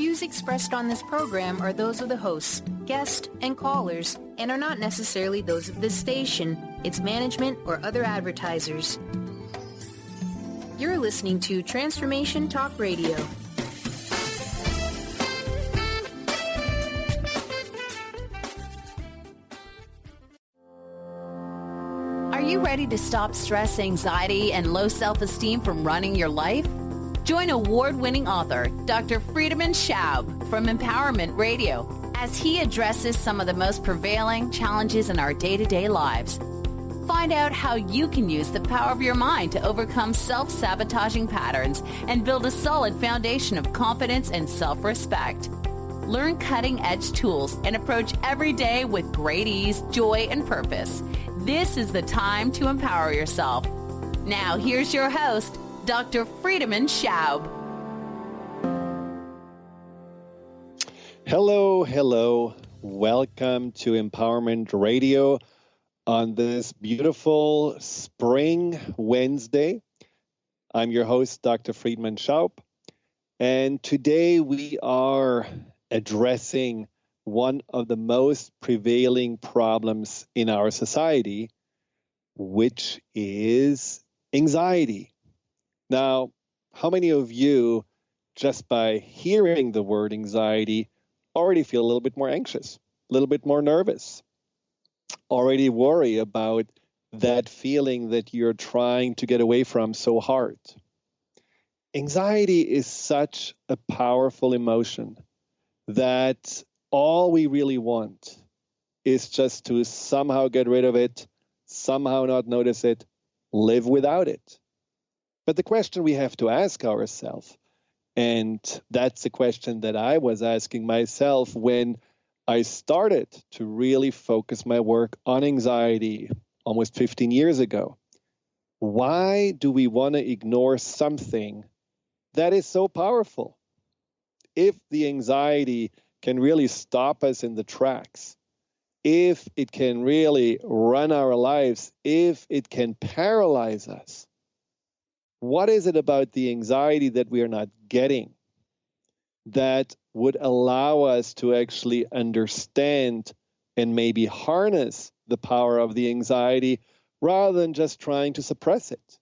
views expressed on this program are those of the hosts, guests, and callers, and are not necessarily those of this station, its management, or other advertisers. You're listening to Transformation Talk Radio. Are you ready to stop stress, anxiety, and low self-esteem from running your life? Join award-winning author Dr. Friedemann Schaub from Empowerment Radio as he addresses some of the most prevailing challenges in our day-to-day lives. Find out how you can use the power of your mind to overcome self-sabotaging patterns and build a solid foundation of confidence and self-respect. Learn cutting-edge tools and approach every day with great ease, joy, and purpose. This is the time to empower yourself. Now, here's your host, Dr. Friedemann Schaub. Hello. Welcome to Empowerment Radio on this beautiful spring Wednesday. I'm your host, Dr. Friedemann Schaub, and today we are addressing one of the most prevailing problems in our society, which is anxiety. Now, how many of you, just by hearing the word anxiety, already feel a little bit more anxious, a little bit more nervous, already worry about that feeling that you're trying to get away from so hard? Anxiety is such a powerful emotion that all we really want is just to somehow get rid of it, somehow not notice it, live without it. But the question we have to ask ourselves, and that's the question that I was asking myself when I started to really focus my work on anxiety almost 15 years ago. Why do we want to ignore something that is so powerful? If the anxiety can really stop us in the tracks, if it can really run our lives, if it can paralyze us, what is it about the anxiety that we are not getting that would allow us to actually understand and maybe harness the power of the anxiety rather than just trying to suppress it?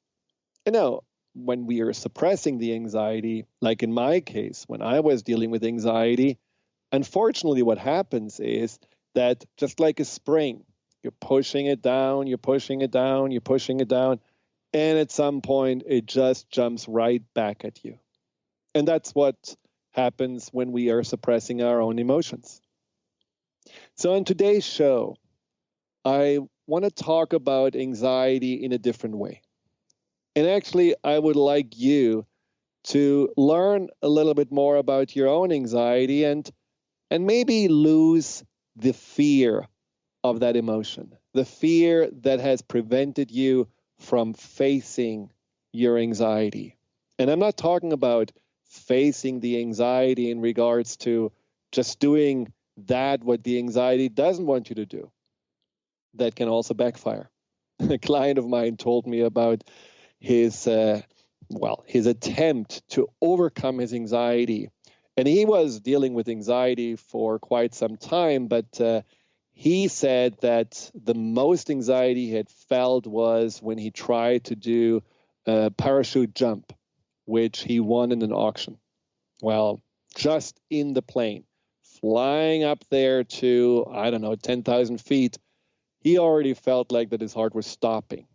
You know, when we are suppressing the anxiety, like in my case, when I was dealing with anxiety, unfortunately what happens is that just like a spring, you're pushing it down, and at some point, it just jumps right back at you. And that's what happens when we are suppressing our own emotions. So in today's show, I want to talk about anxiety in a different way. And actually, I would like you to learn a little bit more about your own anxiety and maybe lose the fear of that emotion, the fear that has prevented you from facing your anxiety. And I'm not talking about facing the anxiety in regards to just doing what the anxiety doesn't want you to do. That can also backfire. A client of mine told me about his attempt to overcome his anxiety. And he was dealing with anxiety for quite some time, but he said that the most anxiety he had felt was when he tried to do a parachute jump, which he won in an auction. Well, just in the plane, flying up there to, 10,000 feet, he already felt like that his heart was stopping.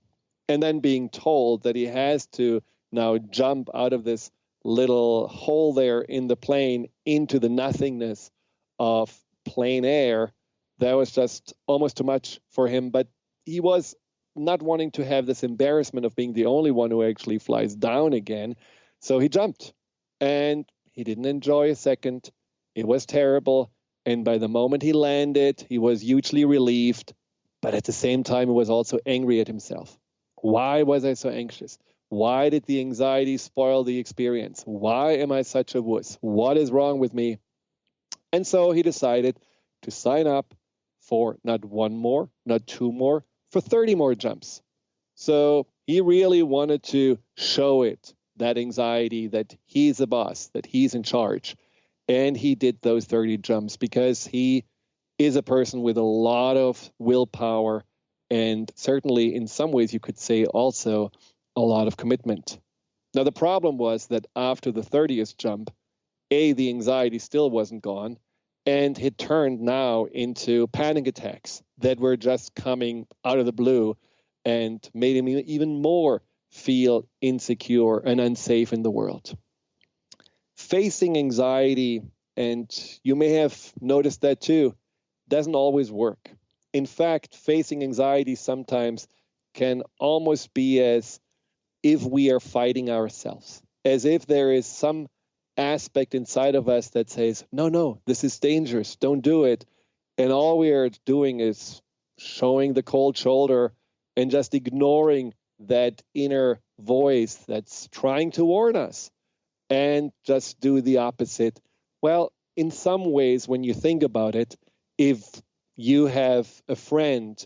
And then being told that he has to now jump out of this little hole there in the plane into the nothingness of plain air, that was just almost too much for him. But he was not wanting to have this embarrassment of being the only one who actually flies down again. So he jumped, and he didn't enjoy a second. It was terrible. And by the moment he landed, he was hugely relieved. But at the same time, he was also angry at himself. Why was I so anxious? Why did the anxiety spoil the experience? Why am I such a wuss? What is wrong with me? And so he decided to sign up for not one more, not two more, for 30 more jumps. So he really wanted to show it, that anxiety, that he's the boss, that he's in charge. And he did those 30 jumps because he is a person with a lot of willpower and certainly in some ways you could say also a lot of commitment. Now, the problem was that after the 30th jump, the anxiety still wasn't gone, and it turned now into panic attacks that were just coming out of the blue and made him even more feel insecure and unsafe in the world. Facing anxiety, and you may have noticed that too, doesn't always work. In fact, facing anxiety sometimes can almost be as if we are fighting ourselves, as if there is some aspect inside of us that says, no, this is dangerous, don't do it. And all we are doing is showing the cold shoulder and just ignoring that inner voice that's trying to warn us and just do the opposite. Well, in some ways, when you think about it, if you have a friend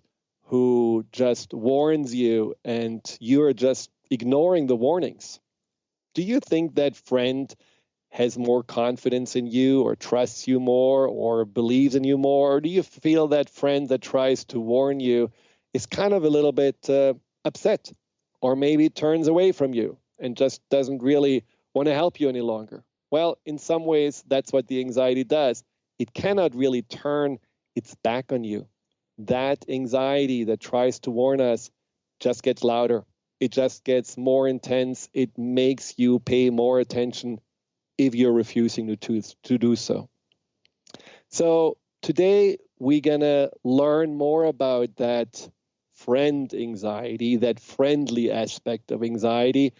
who just warns you and you're just ignoring the warnings, do you think that friend has more confidence in you or trusts you more or believes in you more? Or do you feel that friend that tries to warn you is kind of a little bit upset or maybe turns away from you and just doesn't really want to help you any longer? Well, in some ways, that's what the anxiety does. It cannot really turn its back on you. That anxiety that tries to warn us just gets louder. It just gets more intense. It makes you pay more attention if you're refusing to do so. So today we're going to learn more about that friend anxiety, that friendly aspect of anxiety.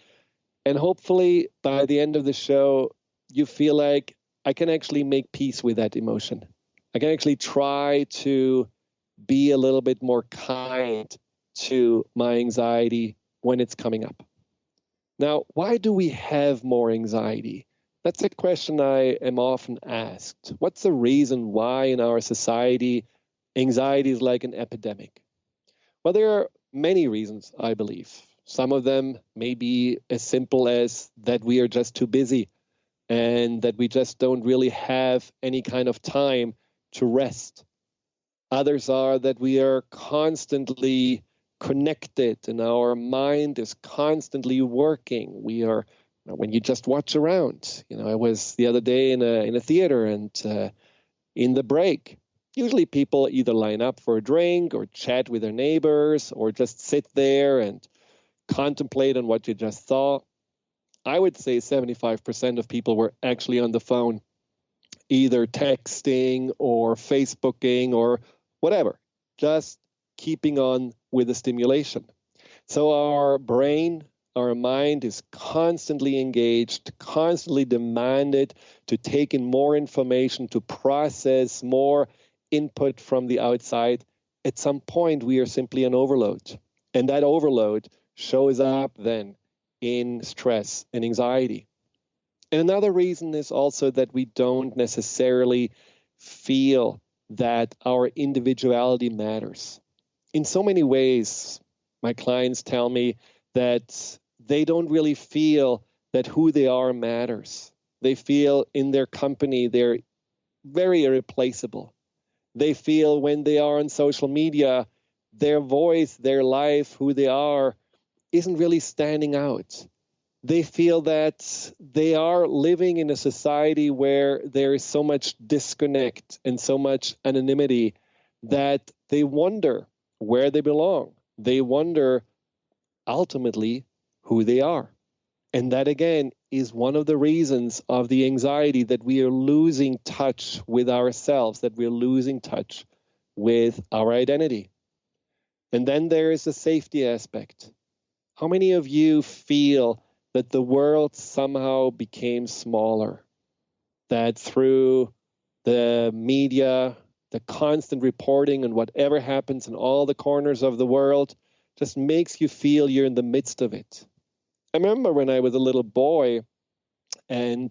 And hopefully by the end of the show, you feel like I can actually make peace with that emotion. I can actually try to be a little bit more kind to my anxiety when it's coming up. Now, why do we have more anxiety? That's a question I am often asked. What's the reason why in our society anxiety is like an epidemic? Well, there are many reasons, I believe. Some of them may be as simple as that we are just too busy and that we just don't really have any kind of time to rest. Others are that we are constantly connected and our mind is constantly working. We are, when you just watch around, I was the other day in a theater and in the break, usually people either line up for a drink or chat with their neighbors or just sit there and contemplate on what you just saw. I would say 75% of people were actually on the phone, either texting or Facebooking or whatever, just keeping on with the stimulation. So our brain, our mind is constantly engaged, constantly demanded to take in more information, to process more input from the outside. At some point, we are simply on overload. And that overload shows up then in stress and anxiety. And another reason is also that we don't necessarily feel that our individuality matters. In so many ways, my clients tell me that they don't really feel that who they are matters. They feel in their company they're very irreplaceable. They feel when they are on social media, their voice, their life, who they are, isn't really standing out. They feel that they are living in a society where there is so much disconnect and so much anonymity that they wonder where they belong. They wonder ultimately who they are. And that, again, is one of the reasons of the anxiety, that we are losing touch with ourselves, that we're losing touch with our identity. And then there is the safety aspect. How many of you feel that the world somehow became smaller? That through the media, the constant reporting on whatever happens in all the corners of the world just makes you feel you're in the midst of it. I remember when I was a little boy and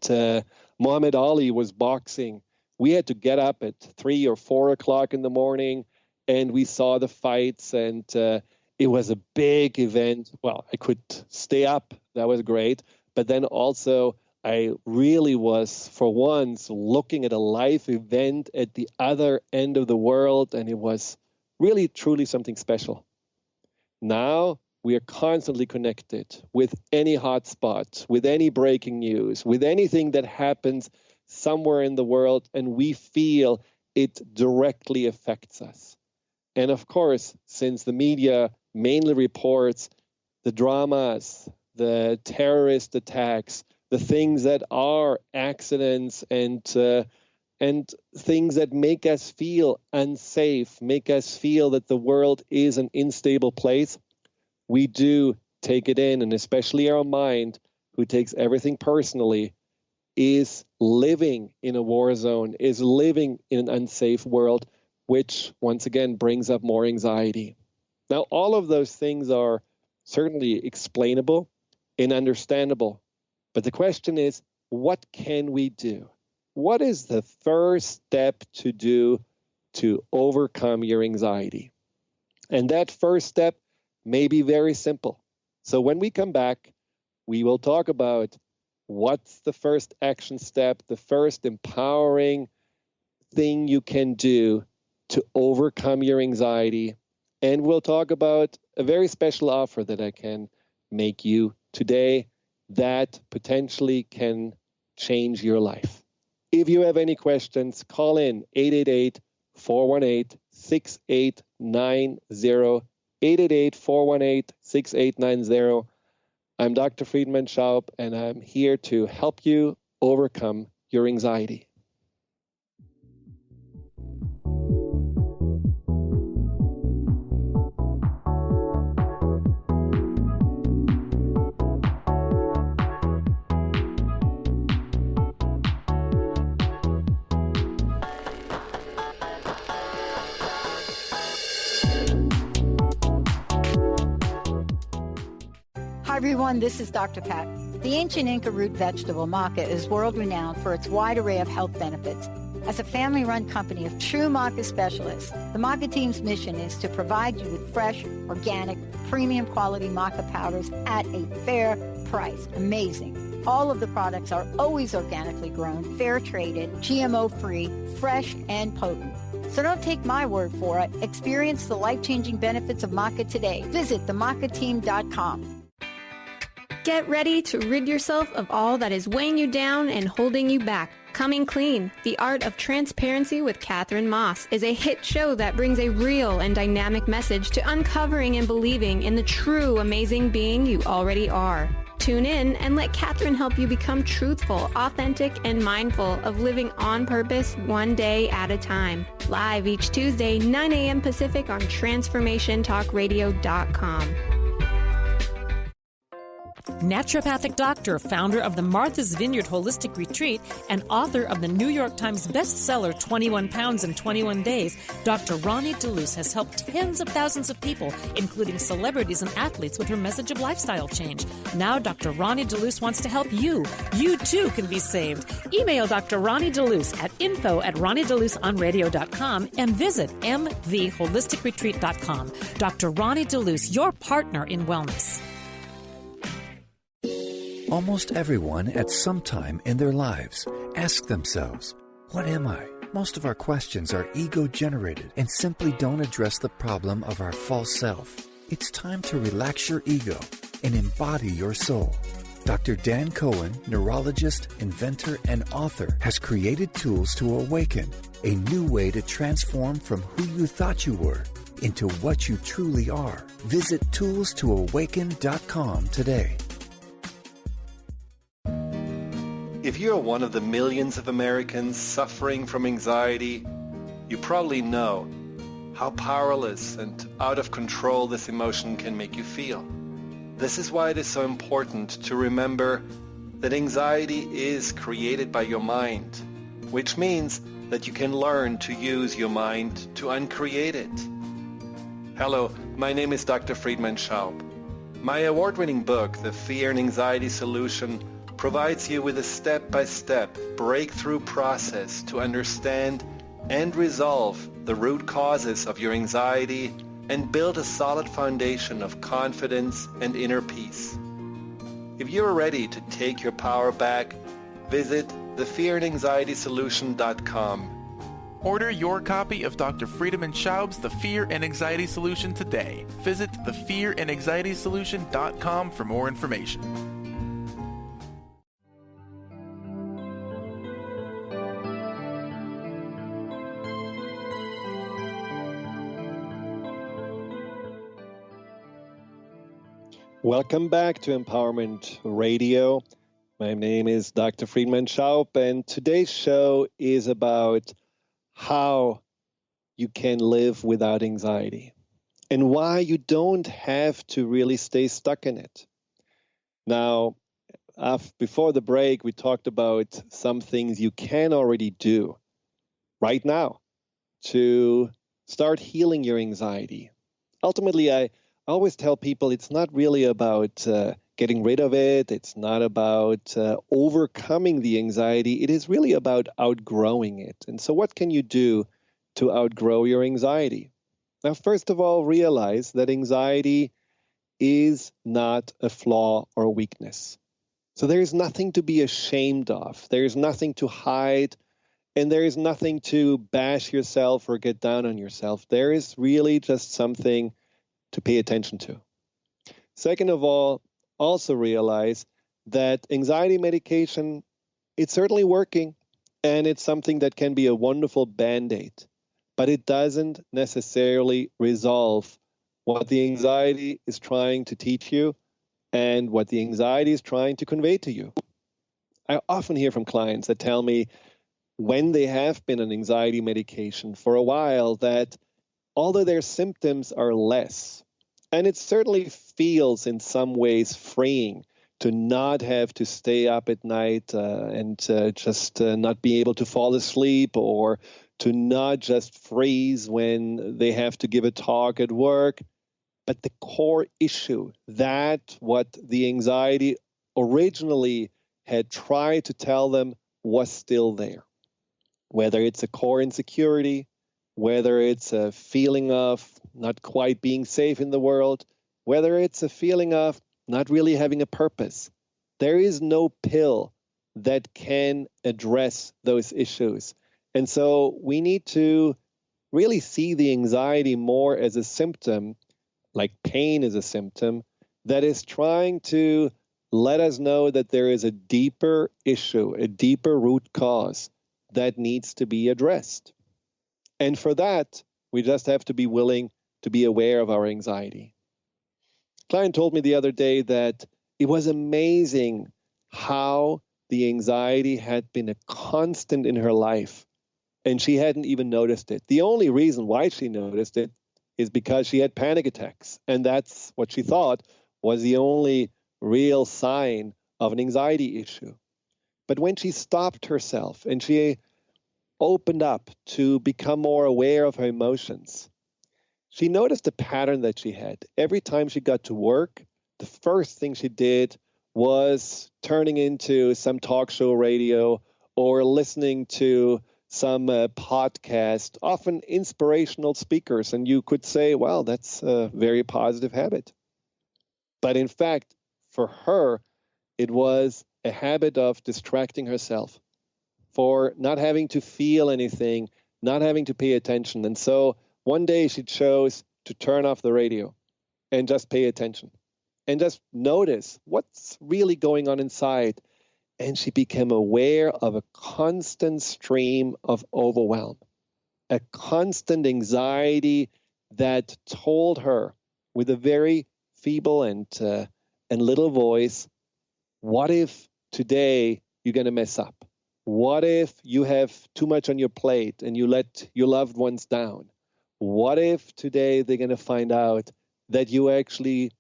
Muhammad Ali was boxing, we had to get up at 3 or 4 o'clock in the morning and we saw the fights, and it was a big event. Well, I could stay up. That was great. But then also I really was, for once, looking at a live event at the other end of the world, and it was really, truly something special. Now we are constantly connected with any hotspot, with any breaking news, with anything that happens somewhere in the world, and we feel it directly affects us. And of course, since the media mainly reports the dramas, the terrorist attacks, the things that are accidents and things that make us feel unsafe, make us feel that the world is an unstable place, we do take it in, and especially our mind, who takes everything personally, is living in a war zone, is living in an unsafe world, which once again brings up more anxiety. Now, all of those things are certainly explainable and understandable, but the question is, what can we do? What is the first step to do to overcome your anxiety? And that first step may be very simple. So when we come back, we will talk about what's the first action step, the first empowering thing you can do to overcome your anxiety. And we'll talk about a very special offer that I can make you today that potentially can change your life. If you have any questions, call in 888-418-6890, 888-418-6890. I'm Dr. Friedemann Schaub, and I'm here to help you overcome your anxiety. Hi everyone, this is Dr. Pat. The ancient Inca root vegetable maca is world-renowned for its wide array of health benefits. As a family-run company of true maca specialists, the maca team's mission is to provide you with fresh, organic, premium quality maca powders at a fair price. Amazing. All of the products are always organically grown, fair-traded, GMO-free, fresh, and potent. So don't take my word for it. Experience the life-changing benefits of maca today. Visit themacateam.com. Get ready to rid yourself of all that is weighing you down and holding you back. Coming Clean, The Art of Transparency with Catherine Moss is a hit show that brings a real and dynamic message to uncovering and believing in the true amazing being you already are. Tune in and let Catherine help you become truthful, authentic, and mindful of living on purpose one day at a time. Live each Tuesday, 9 a.m. Pacific on TransformationTalkRadio.com. Naturopathic doctor, founder of the Martha's Vineyard Holistic Retreat, and author of the New York Times bestseller 21 Pounds in 21 Days, Dr. Ronnie DeLuce has helped tens of thousands of people, including celebrities and athletes, with her message of lifestyle change. Now Dr. Ronnie DeLuce wants to help you. You too can be saved. Email Dr. Ronnie DeLuce at info@ronniedeluceonradio.com and visit mtheholisticretreat.com. Dr. Ronnie DeLuce, your partner in wellness. Almost everyone at some time in their lives ask themselves, what am I? Most of our questions are ego-generated and simply don't address the problem of our false self. It's time to relax your ego and embody your soul. Dr. Dan Cohen, neurologist, inventor, and author, has created tools to awaken a new way to transform from who you thought you were into what you truly are. Visit toolstoawaken.com today. If you're one of the millions of Americans suffering from anxiety, you probably know how powerless and out of control this emotion can make you feel. This is why it is so important to remember that anxiety is created by your mind, which means that you can learn to use your mind to uncreate it. Hello, my name is Dr. Friedemann Schaub. My award-winning book, The Fear and Anxiety Solution, provides you with a step-by-step breakthrough process to understand and resolve the root causes of your anxiety and build a solid foundation of confidence and inner peace. If you're ready to take your power back visit thefearandanxietysolution.com. Order your copy of Dr. Friedemann Schaub's The Fear and Anxiety Solution today. Visit thefearandanxietysolution.com for more information. Welcome back to Empowerment Radio. My name is Dr. Friedemann Schaub, and today's show is about how you can live without anxiety and why you don't have to really stay stuck in it. Now, before the break, we talked about some things you can already do right now to start healing your anxiety. Ultimately, I always tell people it's not really about getting rid of it. It's not about overcoming the anxiety. It is really about outgrowing it. And so what can you do to outgrow your anxiety? Now, first of all, realize that anxiety is not a flaw or a weakness. So there is nothing to be ashamed of. There is nothing to hide, and there is nothing to bash yourself or get down on yourself. There is really just something to pay attention to. Second of all, also realize that anxiety medication, it's certainly working, and it's something that can be a wonderful Band-Aid, but it doesn't necessarily resolve what the anxiety is trying to teach you and what the anxiety is trying to convey to you. I often hear from clients that tell me when they have been on anxiety medication for a while that although their symptoms are less, and it certainly feels in some ways freeing to not have to stay up at night and just not be able to fall asleep, or to not just freeze when they have to give a talk at work. But the core issue, that what the anxiety originally had tried to tell them, was still there. Whether it's a core insecurity, whether it's a feeling of not quite being safe in the world, whether it's a feeling of not really having a purpose. There is no pill that can address those issues. And so we need to really see the anxiety more as a symptom, like pain is a symptom, that is trying to let us know that there is a deeper issue, a deeper root cause that needs to be addressed. And for that, we just have to be willing to be aware of our anxiety. A client told me the other day that it was amazing how the anxiety had been a constant in her life, and she hadn't even noticed it. The only reason why she noticed it is because she had panic attacks, and that's what she thought was the only real sign of an anxiety issue. But when she stopped herself and she opened up to become more aware of her emotions, she noticed a pattern that she had. Every time she got to work, the first thing she did was turning into some talk show radio or listening to some podcast, often inspirational speakers. And you could say, well, that's a very positive habit. But in fact, for her, it was a habit of distracting herself, for not having to feel anything, not having to pay attention. And so one day she chose to turn off the radio and just pay attention and just notice what's really going on inside. And she became aware of a constant stream of overwhelm, a constant anxiety that told her with a very feeble and little voice, what if today you're going to mess up? What if you have too much on your plate and you let your loved ones down? What if today they're going to find out that you actually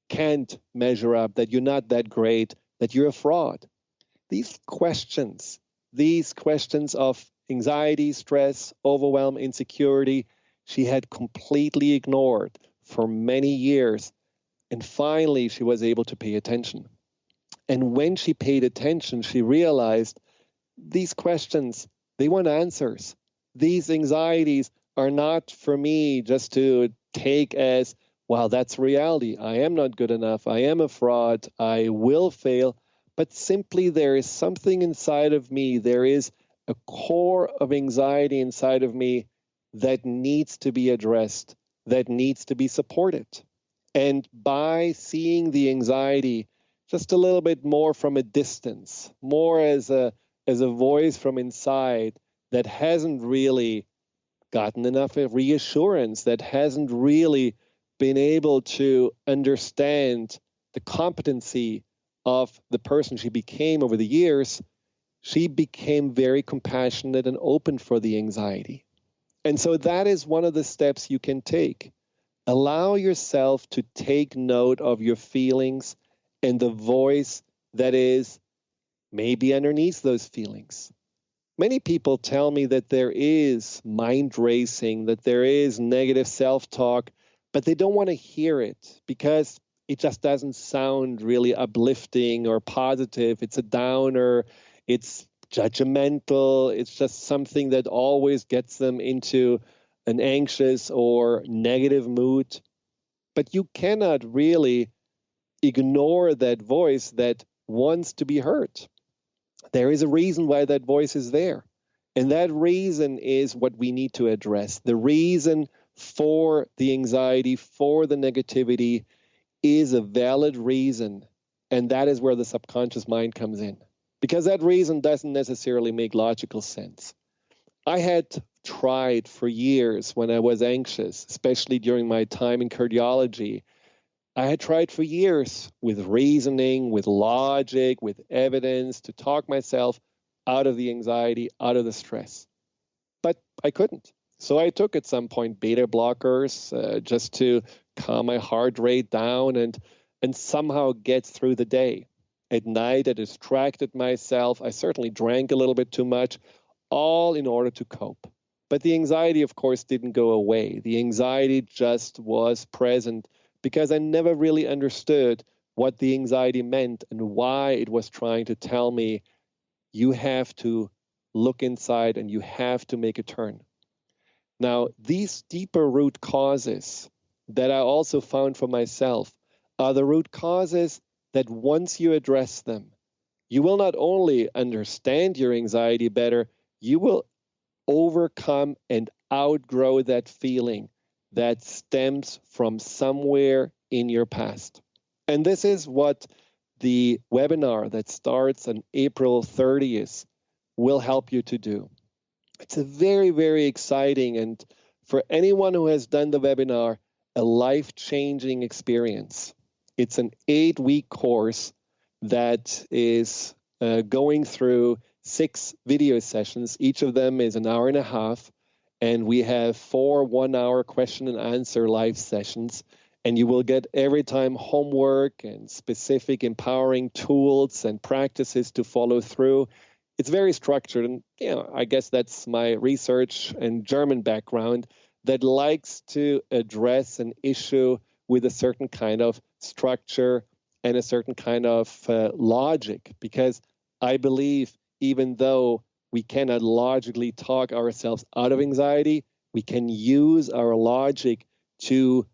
can't measure up, that you're not that great, that you're a fraud? These questions of anxiety, stress, overwhelm, insecurity, she had completely ignored for many years. And finally, she was able to pay attention. And when she paid attention, she realized these questions, they want answers. These anxieties are not for me just to take as, well, that's reality. I am not good enough. I am a fraud. I will fail. but simply there is something inside of me. There is a core of anxiety inside of me that needs to be addressed, that needs to be supported. And by seeing the anxiety just a little bit more from a distance, more as a voice from inside that hasn't really gotten enough reassurance, that hasn't really been able to understand the competency of the person she became over the years, she became very compassionate and open for the anxiety. And so that is one of the steps you can take. Allow yourself to take note of your feelings and the voice that is maybe underneath those feelings. Many people tell me that there is mind racing, that there is negative self-talk, but they don't want to hear it because it just doesn't sound really uplifting or positive. It's a downer. It's judgmental. It's just something that always gets them into an anxious or negative mood. But you cannot really ignore that voice that wants to be heard. There is a reason why that voice is there. And that reason is what we need to address. The reason for the anxiety, for the negativity, is a valid reason. And that is where the subconscious mind comes in. Because that reason doesn't necessarily make logical sense. I had tried for years when I was anxious, especially during my time in cardiology. I had tried for years with reasoning, with logic, with evidence to talk myself out of the anxiety, out of the stress. But I couldn't. So I took at some point beta blockers just to calm my heart rate down and somehow get through the day. At night, I distracted myself. I certainly drank a little bit too much, all in order to cope. But the anxiety, of course, didn't go away. The anxiety just was present because I never really understood what the anxiety meant and why it was trying to tell me, you have to look inside and you have to make a turn. Now, these deeper root causes that I also found for myself are the root causes that once you address them, you will not only understand your anxiety better, you will overcome and outgrow that feeling that stems from somewhere in your past. And this is what the webinar that starts on April 30th will help you to do. It's a very, very exciting, and for anyone who has done the webinar, a life-changing experience. It's an 8-week course that is going through 6 video sessions. Each of them is an hour and a half, and we have 4 one-hour question and answer live sessions. And you will get every time homework and specific empowering tools and practices to follow through. It's very structured, and I guess that's my research and German background that likes to address an issue with a certain kind of structure and a certain kind of logic, because I believe even though we cannot logically talk ourselves out of anxiety, we can use our logic to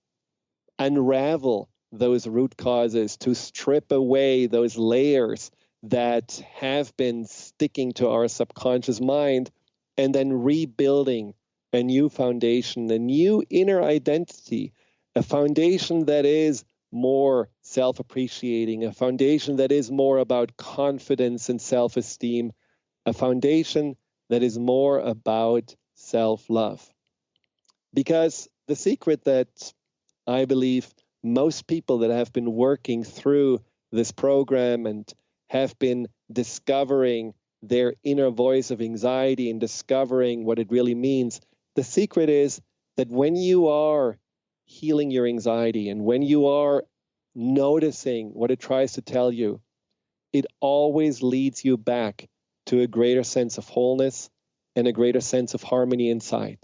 unravel those root causes, to strip away those layers that have been sticking to our subconscious mind, and then rebuilding a new foundation, a new inner identity, a foundation that is more self-appreciating, a foundation that is more about confidence and self-esteem, a foundation that is more about self-love. Because the secret that I believe most people that have been working through this program and have been discovering their inner voice of anxiety and discovering what it really means, the secret is that when you are healing your anxiety and when you are noticing what it tries to tell you, it always leads you back to a greater sense of wholeness and a greater sense of harmony inside.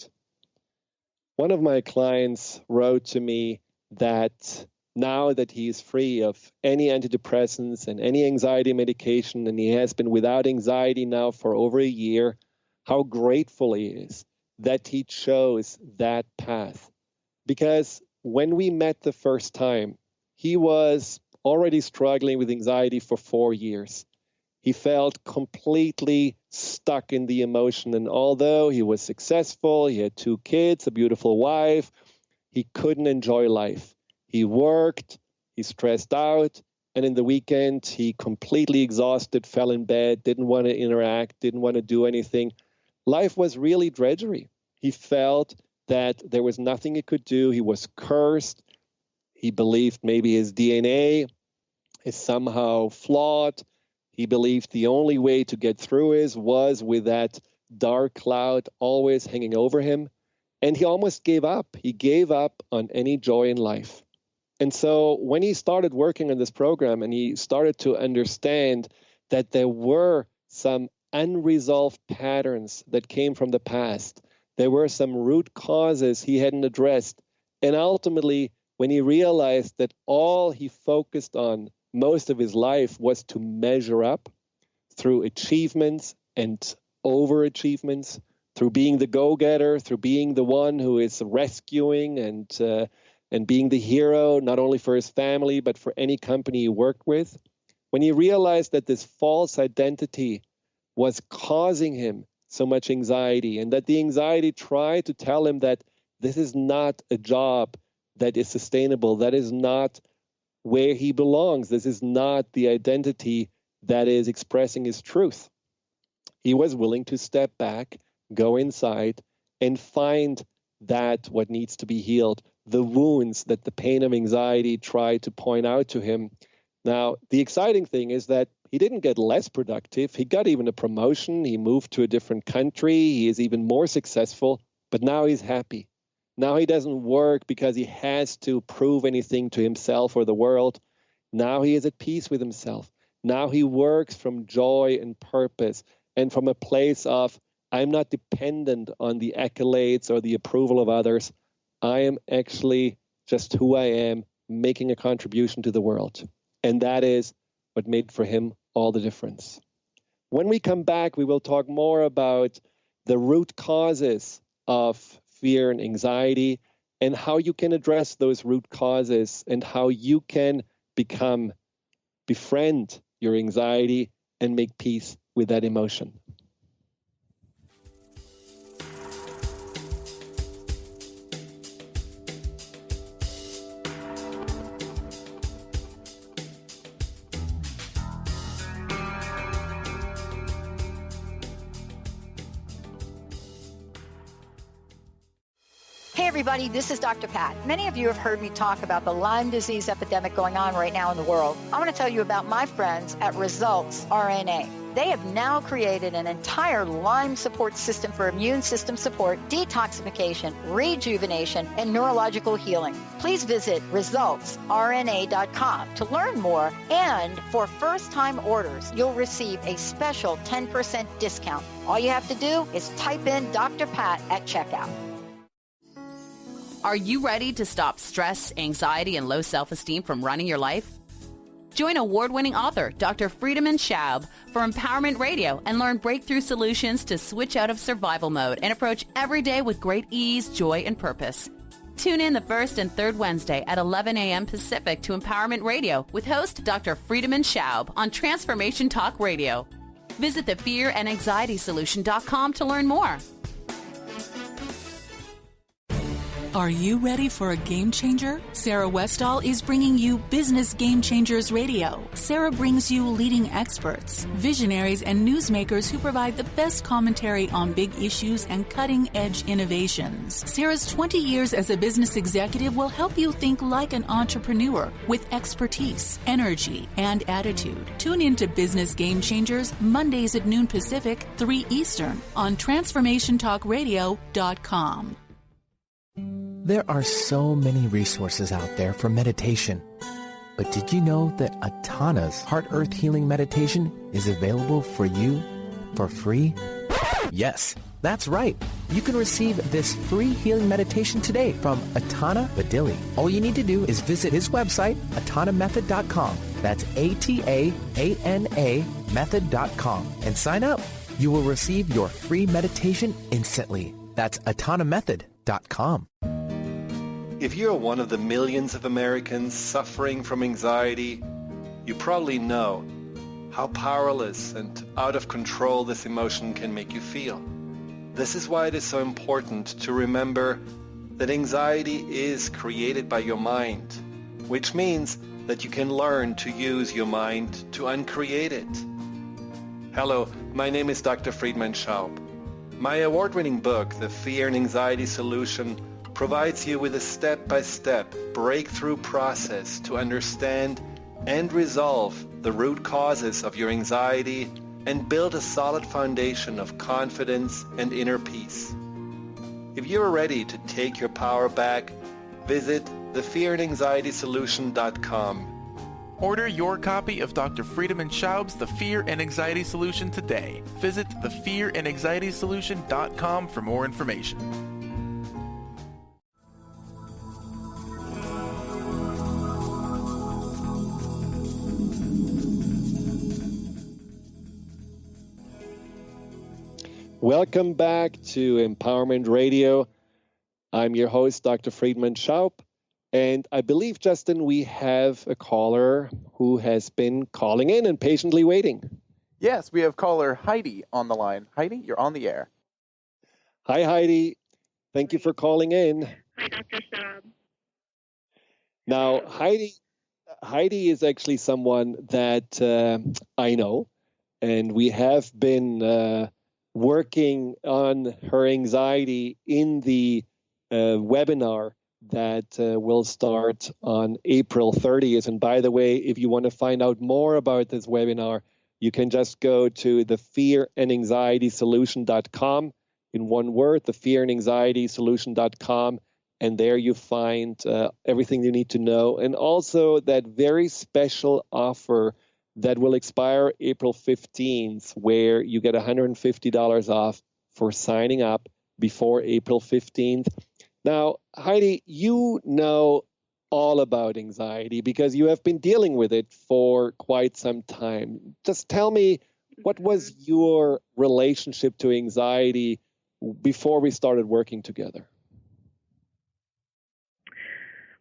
One of my clients wrote to me that now that he is free of any antidepressants and any anxiety medication, and he has been without anxiety now for over a year, how grateful he is that he chose that path. Because when we met the first time, he was already struggling with anxiety for 4 years. He felt completely stuck in the emotion. And although he was successful, he had 2 kids, a beautiful wife, he couldn't enjoy life. He worked, he stressed out, and in the weekend, he completely exhausted, fell in bed, didn't want to interact, didn't want to do anything. Life was really drudgery. He felt that there was nothing he could do. He was cursed. He believed maybe his DNA is somehow flawed. He believed the only way to get through was with that dark cloud always hanging over him. And he almost gave up. He gave up on any joy in life. And so when he started working on this program and he started to understand that there were some unresolved patterns that came from the past, there were some root causes he hadn't addressed. And ultimately, when he realized that all he focused on most of his life was to measure up through achievements and overachievements, through being the go-getter, through being the one who is rescuing and being the hero, not only for his family, but for any company he worked with. When he realized that this false identity was causing him so much anxiety, and that the anxiety tried to tell him that this is not a job that is sustainable, that is not where he belongs, this is not the identity that is expressing his truth. He was willing to step back, go inside, and find that what needs to be healed, the wounds that the pain of anxiety tried to point out to him. Now, the exciting thing is that he didn't get less productive. He got even a promotion. He moved to a different country. He is even more successful, but now he's happy. Now he doesn't work because he has to prove anything to himself or the world. Now he is at peace with himself. Now he works from joy and purpose and from a place of, I'm not dependent on the accolades or the approval of others. I am actually just who I am, making a contribution to the world. And that is what made for him all the difference. When we come back, we will talk more about the root causes of fear and anxiety and how you can address those root causes and how you can befriend your anxiety and make peace with that emotion. Hey everybody, this is Dr. Pat. Many of you have heard me talk about the Lyme disease epidemic going on right now in the world. I want to tell you about my friends at Results RNA. They have now created an entire Lyme support system for immune system support, detoxification, rejuvenation, and neurological healing. Please visit resultsrna.com to learn more, and for first-time orders, you'll receive a special 10% discount. All you have to do is type in Dr. Pat at checkout. Are you ready to stop stress, anxiety, and low self-esteem from running your life? Join award-winning author Dr. Friedemann Schaub for Empowerment Radio and learn breakthrough solutions to switch out of survival mode and approach every day with great ease, joy, and purpose. Tune in the first and third Wednesday at 11 a.m. Pacific to Empowerment Radio with host Dr. Friedemann Schaub on Transformation Talk Radio. Visit thefearandanxietysolution.com to learn more. Are you ready for a game changer? Sarah Westall is bringing you Business Game Changers Radio. Sarah brings you leading experts, visionaries, and newsmakers who provide the best commentary on big issues and cutting-edge innovations. Sarah's 20 years as a business executive will help you think like an entrepreneur with expertise, energy, and attitude. Tune in to Business Game Changers Mondays at noon Pacific, 3 Eastern on TransformationTalkRadio.com. There are so many resources out there for meditation. But did you know that Atana's Heart Earth Healing Meditation is available for you for free? Yes, that's right. You can receive this free healing meditation today from Atana Badili. All you need to do is visit his website, atanamethod.com. That's ATAANA method.com, and sign up. You will receive your free meditation instantly. That's atanamethod.com. If you're one of the millions of Americans suffering from anxiety, you probably know how powerless and out of control this emotion can make you feel. This is why it is so important to remember that anxiety is created by your mind, which means that you can learn to use your mind to uncreate it. Hello, my name is Dr. Friedemann Schaub. My award-winning book, The Fear and Anxiety Solution, provides you with a step-by-step breakthrough process to understand and resolve the root causes of your anxiety and build a solid foundation of confidence and inner peace. If you are ready to take your power back, visit thefearandanxietysolution.com. Order your copy of Dr. Friedemann Schaub's The Fear and Anxiety Solution today. Visit thefearandanxietysolution.com for more information. Welcome back to Empowerment Radio. I'm your host, Dr. Friedemann Schaub. And I believe, Justin, we have a caller who has been calling in and patiently waiting. Yes, we have caller Heidi on the line. Heidi, you're on the air. Hi, Heidi. Thank you for calling in. Hi, Dr. Schaub. Now, Heidi is actually someone that I know, and we have been working on her anxiety in the webinar that will start on April 30th. And by the way, if you want to find out more about this webinar, you can just go to thefearandanxietysolution.com in one word, thefearandanxietysolution.com, and there you find everything you need to know. And also that very special offer that will expire April 15th, where you get $150 off for signing up before April 15th. Now, Heidi, you know all about anxiety because you have been dealing with it for quite some time. Just tell me, what was your relationship to anxiety before we started working together?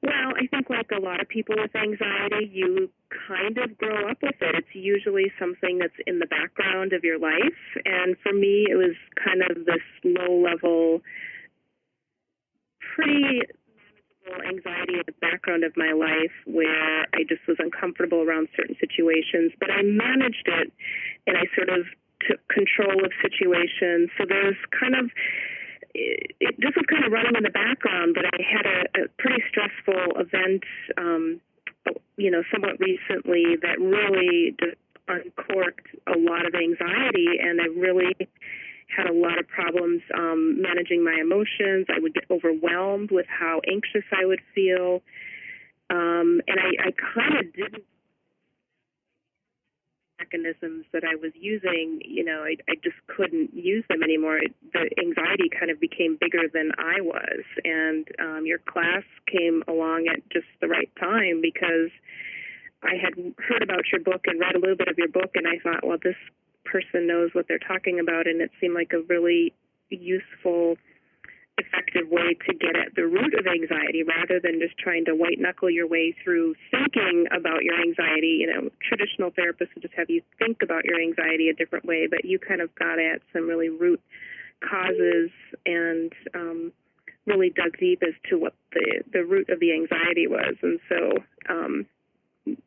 Well, I think like a lot of people with anxiety, you kind of grow up with it. It's usually something that's in the background of your life. And for me, it was kind of this low-level, pretty manageable anxiety in the background of my life where I just was uncomfortable around certain situations. But I managed it, and I sort of took control of situations. So there's kind of... this was kind of running in the background, but I had a pretty stressful event, somewhat recently that really just uncorked a lot of anxiety, and I really had a lot of problems managing my emotions. I would get overwhelmed with how anxious I would feel, and I kind of didn't mechanisms that I was using, I just couldn't use them anymore. The anxiety kind of became bigger than I was. And your class came along at just the right time because I had heard about your book and read a little bit of your book, and I thought, well, this person knows what they're talking about, and it seemed like a really useful, effective way to get at the root of anxiety rather than just trying to white-knuckle your way through thinking about your anxiety. Traditional therapists would just have you think about your anxiety a different way, but you kind of got at some really root causes and really dug deep as to what the root of the anxiety was. And so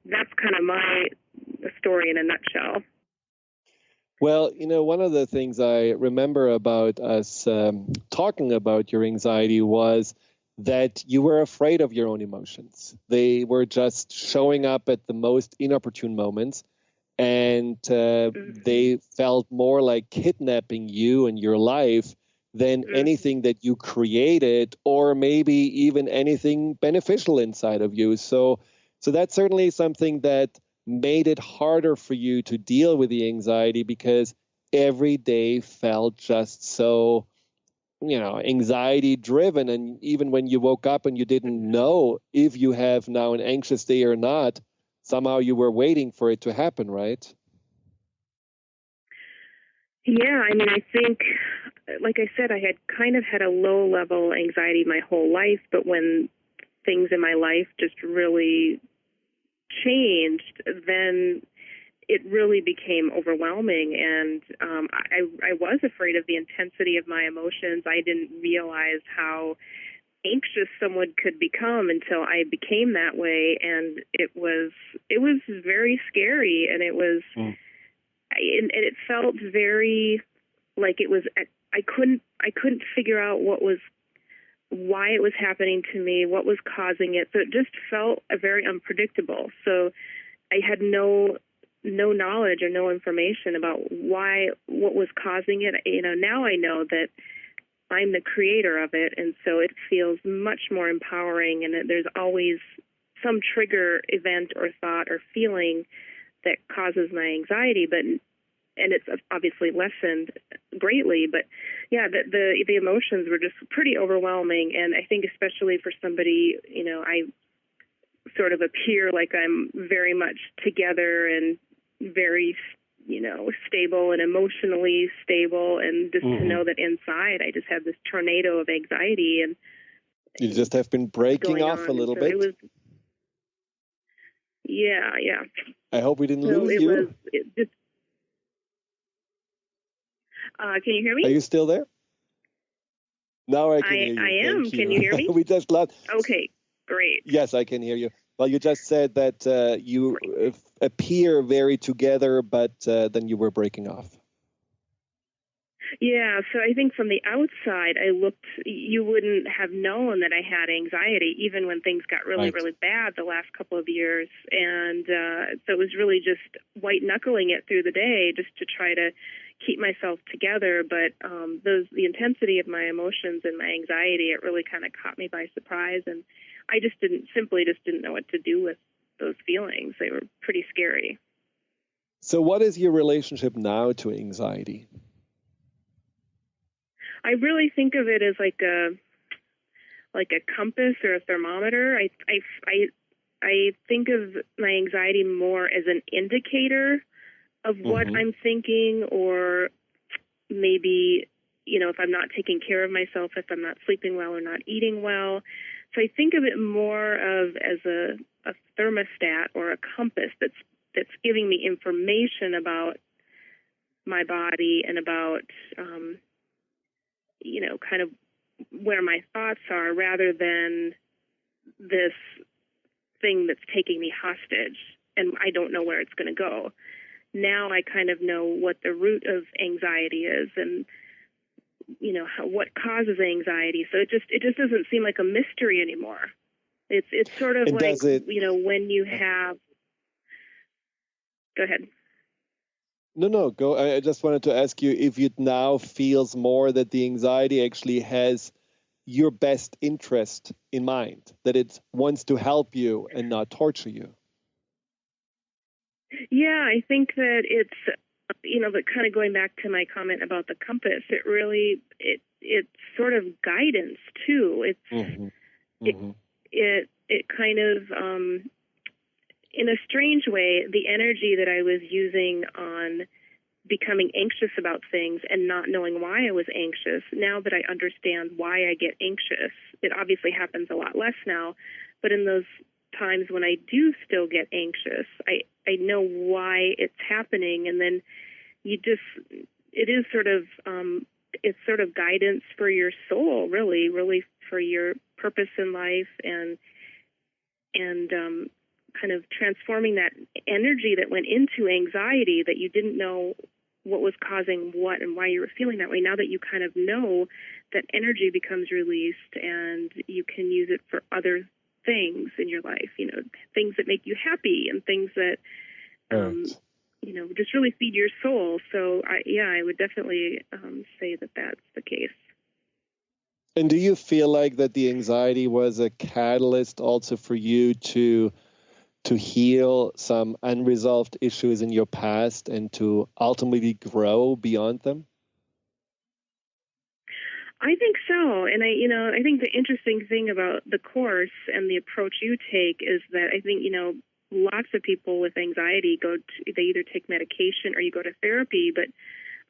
that's kind of my story in a nutshell. Well, one of the things I remember about us talking about your anxiety was that you were afraid of your own emotions. They were just showing up at the most inopportune moments, and they felt more like kidnapping you and your life than anything that you created, or maybe even anything beneficial inside of you. So that's certainly something that made it harder for you to deal with the anxiety because every day felt just so, anxiety driven. And even when you woke up and you didn't know if you have now an anxious day or not, somehow you were waiting for it to happen, right? Yeah, I think, like I said, I had kind of had a low-level anxiety my whole life, but when things in my life just really changed, then it really became overwhelming, and I was afraid of the intensity of my emotions. I didn't realize how anxious someone could become until I became that way, and it was very scary, and it was and it felt very like it was. I couldn't figure out why it was happening to me, what was causing it. So it just felt very unpredictable. So I had no knowledge or no information about what was causing it. Now I know that I'm the creator of it, and so it feels much more empowering, and there's always some trigger event or thought or feeling that causes my anxiety, and it's obviously lessened greatly. But yeah, the emotions were just pretty overwhelming, and I think especially for somebody, I sort of appear like I'm very much together and very, stable and emotionally stable, and just to know that inside I just had this tornado of anxiety, and you just have been breaking off a little bit. Yeah. I hope we didn't lose you. Can you hear me? Are you still there? Now I can hear you. I am. Can you hear me? We just lost. Okay, great. Yes, I can hear you. Well, you just said that you appear very together, but then you were breaking off. Yeah, so I think from the outside, you wouldn't have known that I had anxiety, even when things got really, really bad the last couple of years. And so it was really just white-knuckling it through the day just to try to keep myself together. But the intensity of my emotions and my anxiety, it really kind of caught me by surprise. And I just didn't know what to do with those feelings. They were pretty scary. So what is your relationship now to anxiety? I really think of it as like a compass or a thermometer. I think of my anxiety more as an indicator of what I'm thinking, or maybe, if I'm not taking care of myself, if I'm not sleeping well or not eating well. So I think of it more as a thermostat or a compass that's giving me information about my body and about kind of where my thoughts are, rather than this thing that's taking me hostage and I don't know where it's going to go. Now I kind of know what the root of anxiety is, and what causes anxiety. So it just doesn't seem like a mystery anymore. It's sort of like when you have. Go ahead. No, go. I just wanted to ask you if it now feels more that the anxiety actually has your best interest in mind, that it wants to help you and not torture you. Yeah, I think that it's, but kind of going back to my comment about the compass, it's sort of guidance too. It kind of, in a strange way, the energy that I was using on becoming anxious about things and not knowing why I was anxious, now that I understand why I get anxious, it obviously happens a lot less now, but in those times when I do still get anxious, I know why it's happening, and then it is sort of, it's sort of guidance for your soul, really for your purpose in life, and kind of transforming that energy that went into anxiety that you didn't know what was causing what and why you were feeling that way. Now that you kind of know, that energy becomes released and you can use it for other things in your life, things that make you happy and things that, just really feed your soul. So I would definitely say that that's the case. And do you feel like that the anxiety was a catalyst also for you to heal some unresolved issues in your past and to ultimately grow beyond them? I think so. And I think the interesting thing about the course and the approach you take is that I think, lots of people with anxiety they either take medication or you go to therapy, but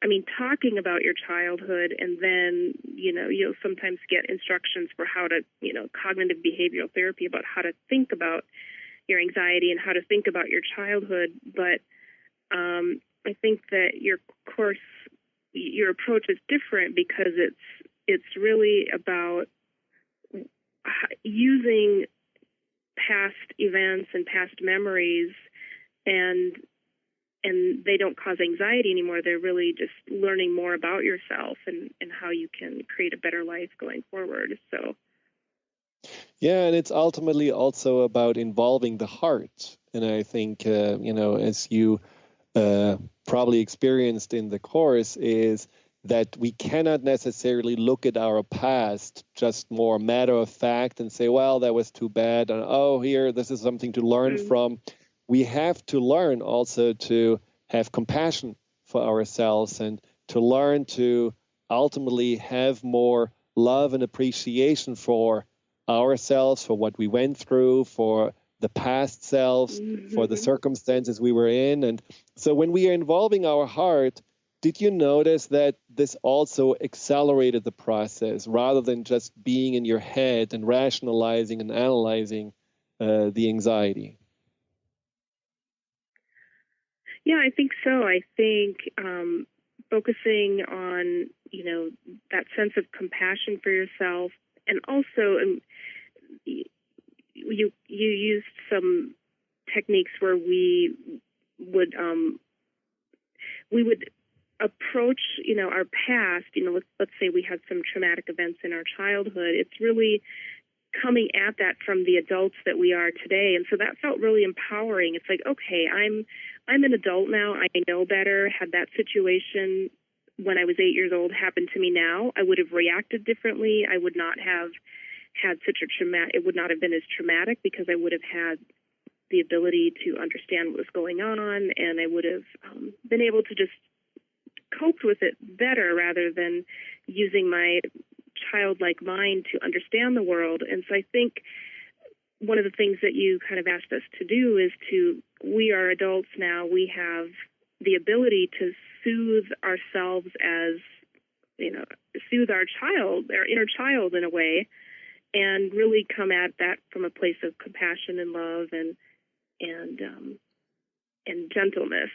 I mean, talking about your childhood, and then, you'll sometimes get instructions for how to, cognitive behavioral therapy about how to think about your anxiety and how to think about your childhood. But I think that your approach is different because it's really about using past events and past memories, and they don't cause anxiety anymore. They're really just learning more about yourself and how you can create a better life going forward. So. Yeah, and it's ultimately also about involving the heart. And I think, as you probably experienced in the course, is that we cannot necessarily look at our past just more matter of fact and say, well, that was too bad, and this is something to learn from. We have to learn also to have compassion for ourselves and to learn to ultimately have more love and appreciation for ourselves, for what we went through, for the past selves, for the circumstances we were in. And so when we are involving our heart, did you notice that this also accelerated the process rather than just being in your head and rationalizing and analyzing the anxiety? Yeah, I think so. I think focusing on, that sense of compassion for yourself, and also you used some techniques where we would approach, our past. Let's say we had some traumatic events in our childhood. It's really coming at that from the adults that we are today, and so that felt really empowering. It's like, okay, I'm an adult now. I know better. Had that situation when I was 8 years old happen to me now, I would have reacted differently. I would not have had such a traumatic. It would not have been as traumatic because I would have had the ability to understand what was going on, and I would have been able to just cope with it better rather than using my childlike mind to understand the world. And so I think one of the things that you kind of asked us to do is we are adults now. We have the ability to soothe ourselves soothe our inner child in a way, and really come at that from a place of compassion and love and gentleness.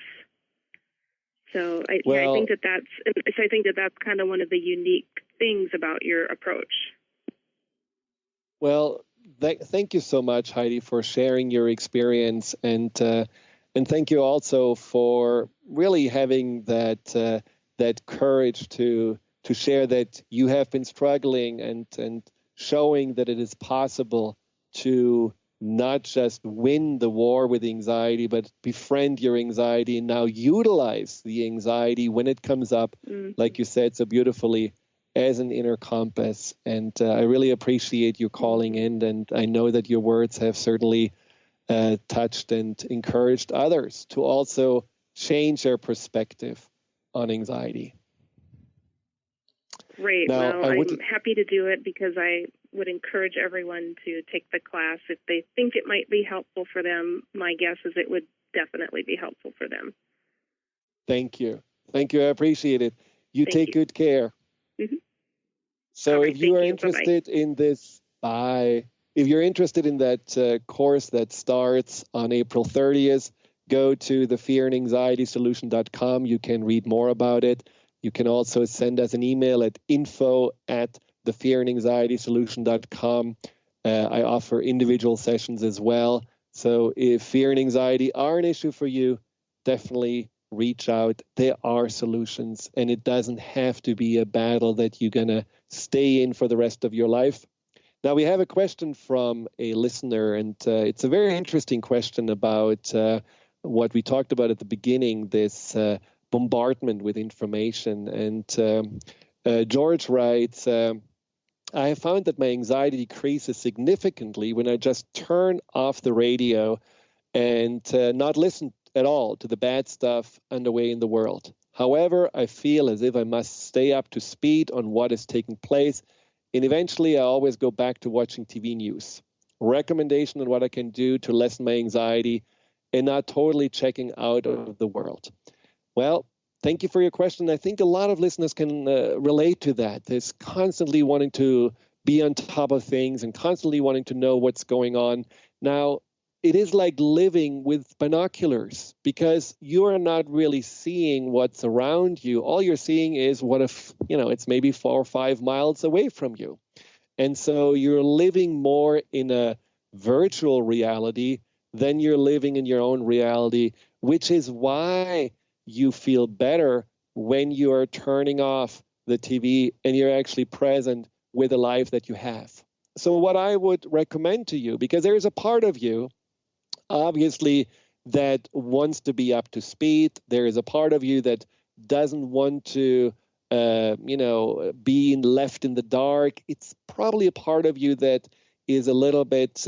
So I think that's kind of one of the unique things about your approach. Well, thank you so much, Heidi, for sharing your experience, and thank you also for really having that courage to share that you have been struggling and showing that it is possible to not just win the war with anxiety, but befriend your anxiety and now utilize the anxiety when it comes up, like you said so beautifully, as an inner compass. And I really appreciate you calling in, and I know that your words have certainly touched and encouraged others to also change their perspective on anxiety. Great. Well, I'm happy to do it because I would encourage everyone to take the class if they think it might be helpful for them. My guess is it would definitely be helpful for them. Thank you. Thank you. I appreciate it. You take good care. Mm-hmm. So if you are interested in this, if you're interested in that course that starts on April 30th, go to thefearandanxietysolution.com. You can read more about it. You can also send us an email at info@thefearandanxietysolution.com. I offer individual sessions as well. So if fear and anxiety are an issue for you, definitely reach out. There are solutions, and it doesn't have to be a battle that you're going to stay in for the rest of your life. Now, we have a question from a listener, and it's a very interesting question about what we talked about at the beginning, this bombardment with information. And George writes, I have found that my anxiety decreases significantly when I just turn off the radio and not listen at all to the bad stuff underway in the world. However, I feel as if I must stay up to speed on what is taking place, and eventually I always go back to watching TV news. Recommendation on what I can do to lessen my anxiety and not totally checking out of the world. Well, thank you for your question. I think a lot of listeners can relate to that. There's constantly wanting to be on top of things and constantly wanting to know what's going on. Now, it is like living with binoculars because you are not really seeing what's around you. All you're seeing is what if, it's maybe 4 or 5 miles away from you. And so you're living more in a virtual reality than you're living in your own reality, which is why you feel better when you are turning off the TV and you're actually present with the life that you have. So what I would recommend to you, because there is a part of you, obviously, that wants to be up to speed. There is a part of you that doesn't want to, be left in the dark. It's probably a part of you that is a little bit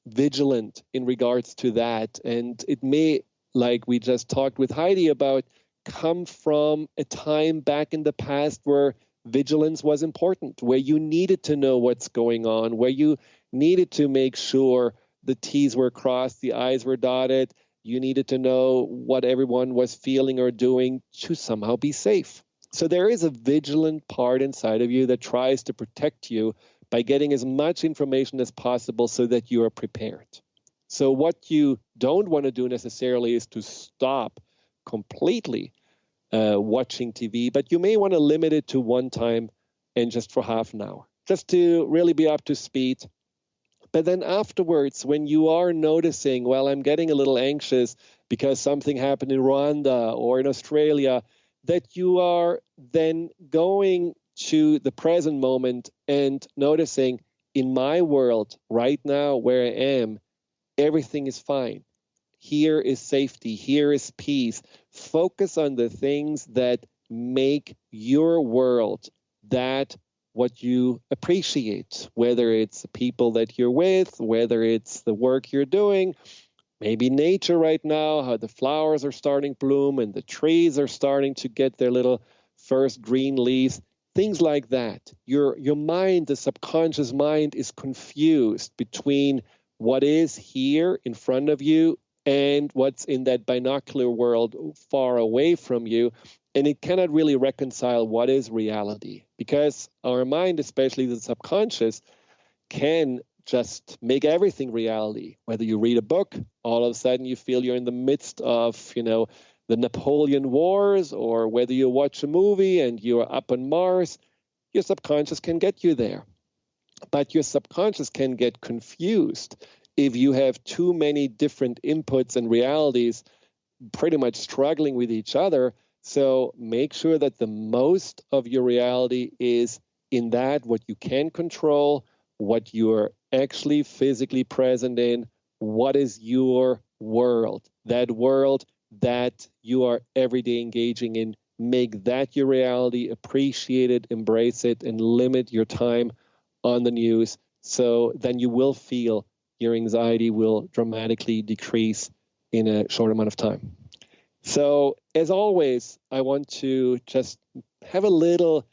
vigilant in regards to that. And it may, like we just talked with Heidi about, come from a time back in the past where vigilance was important, where you needed to know what's going on, where you needed to make sure the T's were crossed, the I's were dotted. You needed to know what everyone was feeling or doing to somehow be safe. So there is a vigilant part inside of you that tries to protect you by getting as much information as possible so that you are prepared. So what you don't want to do necessarily is to stop completely watching TV, but you may want to limit it to one time and just for half an hour, just to really be up to speed. But then afterwards, when you are noticing, well, I'm getting a little anxious because something happened in Rwanda or in Australia, that you are then going to the present moment and noticing, in my world right now where I am, everything is fine. Here is safety. Here is peace. Focus on the things that make your world that what you appreciate, whether it's the people that you're with, whether it's the work you're doing, maybe nature right now, how the flowers are starting to bloom and the trees are starting to get their little first green leaves, things like that. Your mind, the subconscious mind, is confused between what is here in front of you and what's in that binocular world far away from you. And it cannot really reconcile what is reality, because our mind, especially the subconscious, can just make everything reality. Whether you read a book, all of a sudden you feel you're in the midst of, the Napoleon Wars, or whether you watch a movie and you're up on Mars, your subconscious can get you there. But your subconscious can get confused if you have too many different inputs and realities pretty much struggling with each other. So make sure that the most of your reality is in that what you can control, what you're actually physically present in, what is your world, that you are every day engaging in. Make that your reality, appreciate it, embrace it, and limit your time on the news. So then you will feel your anxiety will dramatically decrease in a short amount of time. So as always, I want to just have a little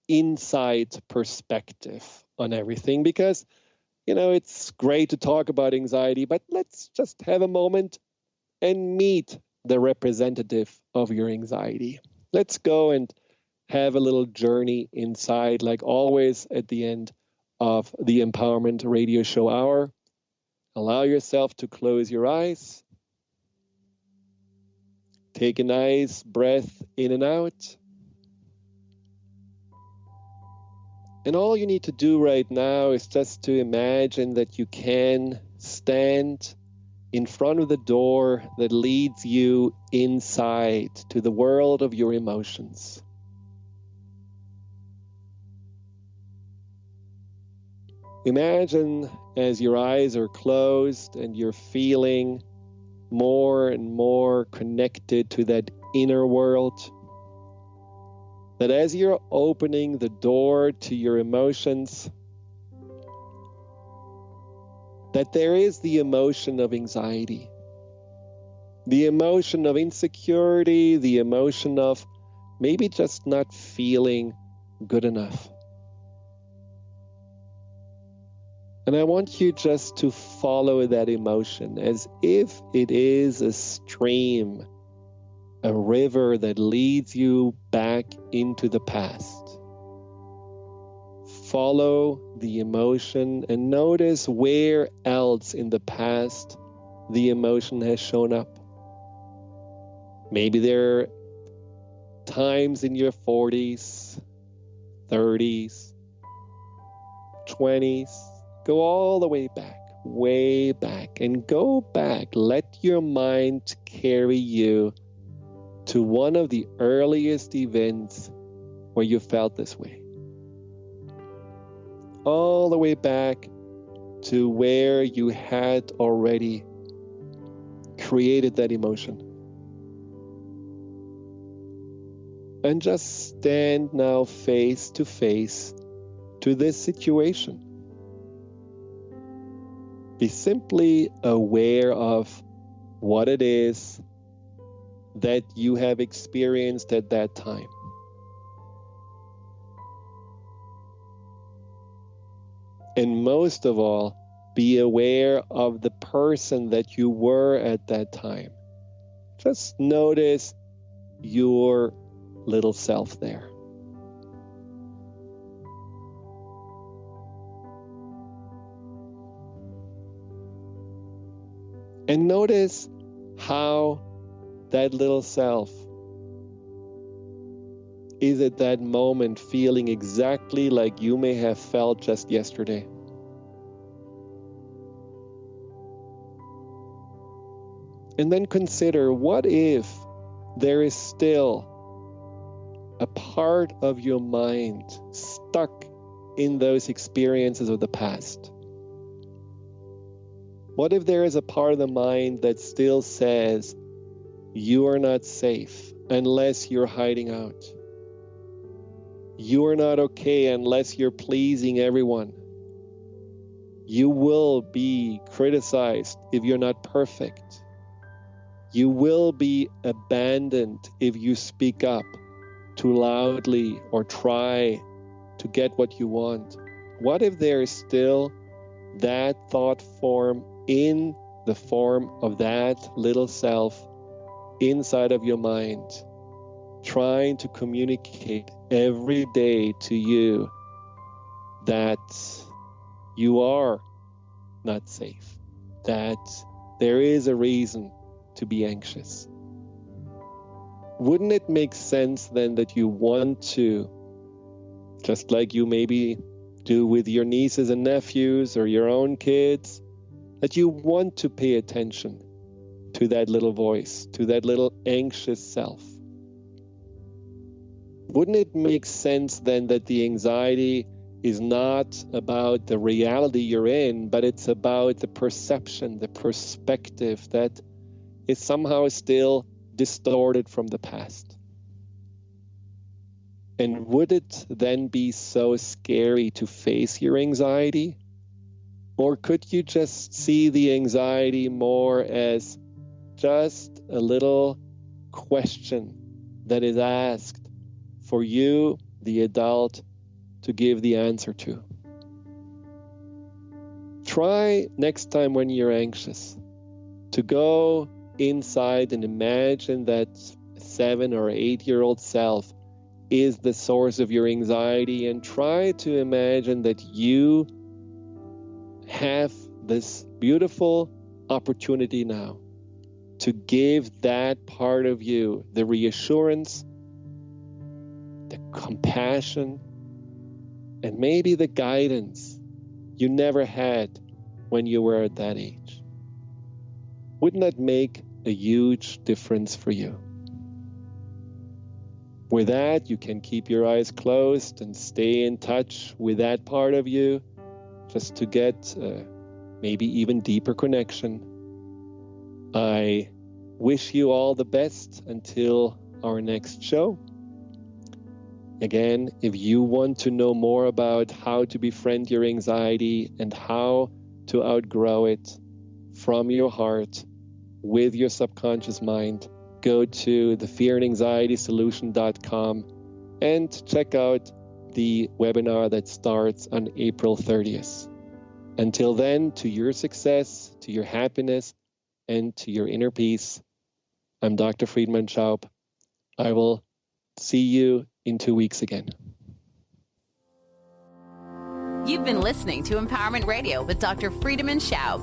inside perspective on everything, because, it's great to talk about anxiety, but let's just have a moment and meet the representative of your anxiety. Let's go and have a little journey inside, like always at the end of the Empowerment Radio Show Hour. Allow yourself to close your eyes. Take a nice breath in and out. And all you need to do right now is just to imagine that you can stand in front of the door that leads you inside to the world of your emotions. Imagine as your eyes are closed and you're feeling more and more connected to that inner world, that as you're opening the door to your emotions, that there is the emotion of anxiety, the emotion of insecurity, the emotion of maybe just not feeling good enough. And I want you just to follow that emotion as if it is a stream, a river that leads you back into the past. Follow the emotion and notice where else in the past the emotion has shown up. Maybe there are times in your 40s, 30s, 20s. Go all the way back, and go back. Let your mind carry you to one of the earliest events where you felt this way. All the way back to where you had already created that emotion. And just stand now face to face to this situation. Be simply aware of what it is that you have experienced at that time. And most of all, be aware of the person that you were at that time. Just notice your little self there. And notice how that little self is at that moment feeling exactly like you may have felt just yesterday. And then consider, what if there is still a part of your mind stuck in those experiences of the past? What if there is a part of the mind that still says, you are not safe unless you're hiding out? You are not okay unless you're pleasing everyone. You will be criticized if you're not perfect. You will be abandoned if you speak up too loudly or try to get what you want. What if there is still that thought form in the form of that little self inside of your mind, trying to communicate every day to you that you are not safe, that there is a reason to be anxious? Wouldn't it make sense then that you want to, just like you maybe do with your nieces and nephews or your own kids, that you want to pay attention to that little voice, to that little anxious self? Wouldn't it make sense then that the anxiety is not about the reality you're in, but it's about the perception, the perspective that is somehow still distorted from the past? And would it then be so scary to face your anxiety? Or could you just see the anxiety more as just a little question that is asked for you, the adult, to give the answer to? Try next time when you're anxious to go inside and imagine that 7 or 8-year-old self is the source of your anxiety, and try to imagine that you have this beautiful opportunity now to give that part of you the reassurance, the compassion, and maybe the guidance you never had when you were at that age. Wouldn't that make a huge difference for you? With that, you can keep your eyes closed and stay in touch with that part of you, just to get maybe even deeper connection. I wish you all the best until our next show. Again, if you want to know more about how to befriend your anxiety and how to outgrow it from your heart with your subconscious mind, go to thefearandanxietysolution.com and check out the webinar that starts on April 30th. Until then, to your success, to your happiness, and to your inner peace, I'm Dr. Friedemann Schaub. I will see you in 2 weeks again. You've been listening to Empowerment Radio with Dr. Friedemann Schaub.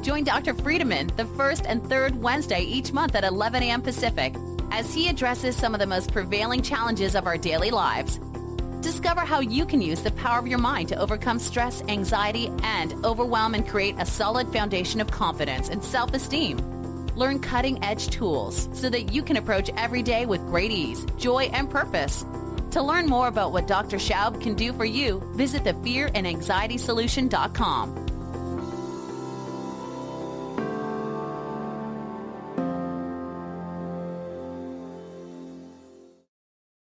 Join Dr. Friedemann the first and third Wednesday each month at 11 a.m. Pacific as he addresses some of the most prevailing challenges of our daily lives. Discover how you can use the power of your mind to overcome stress, anxiety, and overwhelm and create a solid foundation of confidence and self-esteem. Learn cutting-edge tools so that you can approach every day with great ease, joy, and purpose. To learn more about what Dr. Schaub can do for you, visit thefearandanxietysolution.com.